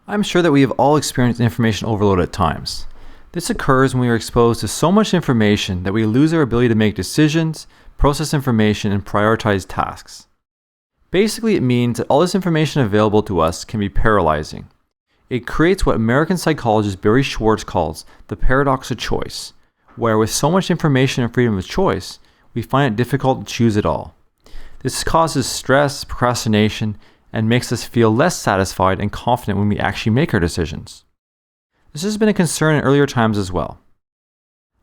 I'm sure that we have all experienced information overload at times. This occurs when we are exposed to so much information that we lose our ability to make decisions, process information, and prioritize tasks. Basically, it means that all this information available to us can be paralyzing. It creates what American psychologist Barry Schwartz calls the paradox of choice, where with so much information and freedom of choice, we find it difficult to choose it all. This causes stress, procrastination, and makes us feel less satisfied and confident when we actually make our decisions. This has been a concern in earlier times as well.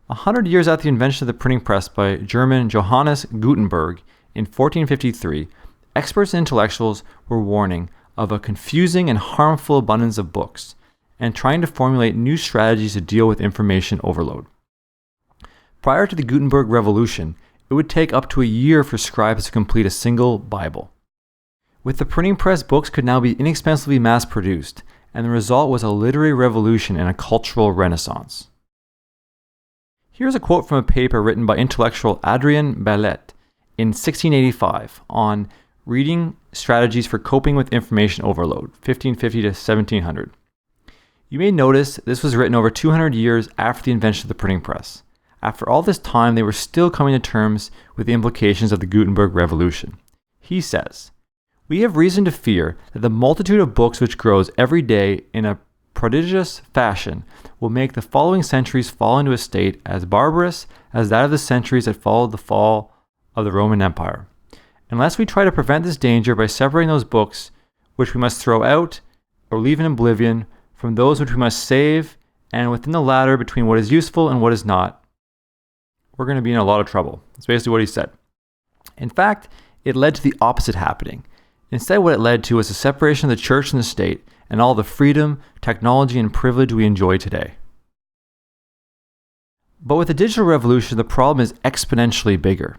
100 years after the invention of the printing press by German Johannes Gutenberg in 1453, experts and intellectuals were warning of a confusing and harmful abundance of books and trying to formulate new strategies to deal with information overload. Prior to the Gutenberg Revolution, it would take up to a year for scribes to complete a single Bible. With the printing press, books could now be inexpensively mass-produced, and the result was a literary revolution and a cultural renaissance. Here's a quote from a paper written by intellectual Adrien Ballet in 1685 on reading strategies for coping with information overload, 1550 to 1700. You may notice this was written over 200 years after the invention of the printing press. After all this time, they were still coming to terms with the implications of the Gutenberg Revolution. He says, "We have reason to fear that the multitude of books which grows every day in a prodigious fashion will make the following centuries fall into a state as barbarous as that of the centuries that followed the fall of the Roman Empire. Unless we try to prevent this danger by separating those books which we must throw out or leave in oblivion from those which we must save, and within the latter between what is useful and what is not, we're going to be in a lot of trouble." That's basically what he said. In fact, it led to the opposite happening. Instead, what it led to was the separation of the church and the state and all the freedom, technology, and privilege we enjoy today. But with the digital revolution, the problem is exponentially bigger.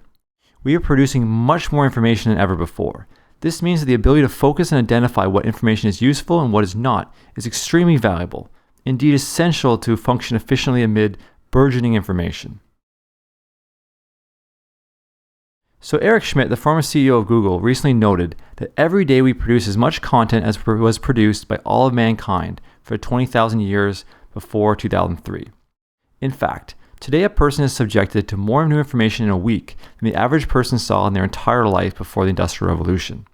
We are producing much more information than ever before. This means that the ability to focus and identify what information is useful and what is not is extremely valuable, indeed essential to function efficiently amid burgeoning information. So Eric Schmidt, the former CEO of Google, recently noted that every day we produce as much content as was produced by all of mankind for 20,000 years before 2003. In fact, today a person is subjected to more new information in a week than the average person saw in their entire life before the Industrial Revolution.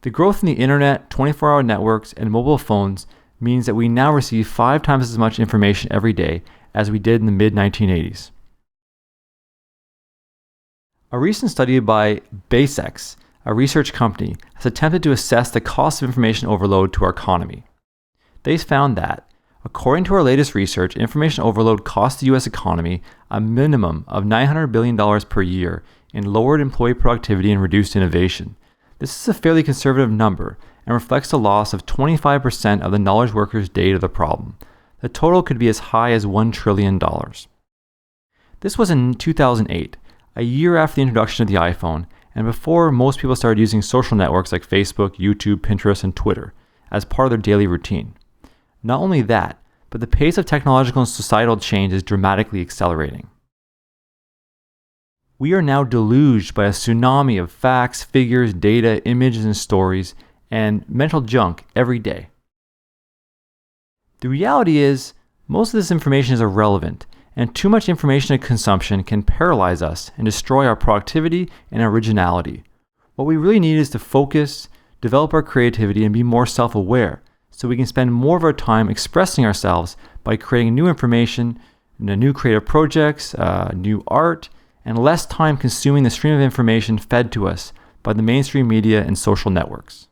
The growth in the internet, 24-hour networks, and mobile phones means that we now receive 5 times as much information every day as we did in the mid-1980s. A recent study by Basex, a research company, has attempted to assess the cost of information overload to our economy. They found that, according to our latest research, information overload costs the U.S. economy a minimum of $900 billion per year in lowered employee productivity and reduced innovation. This is a fairly conservative number and reflects the loss of 25% of the knowledge workers' day to the problem. The total could be as high as $1 trillion. This was in 2008. A year after the introduction of the iPhone, and before most people started using social networks like Facebook, YouTube, Pinterest, and Twitter as part of their daily routine. Not only that, but the pace of technological and societal change is dramatically accelerating. We are now deluged by a tsunami of facts, figures, data, images, and stories, and mental junk every day. The reality is, most of this information is irrelevant, and too much information consumption can paralyze us and destroy our productivity and originality. What we really need is to focus, develop our creativity, and be more self-aware so we can spend more of our time expressing ourselves by creating new information, new creative projects, new art, and less time consuming the stream of information fed to us by the mainstream media and social networks.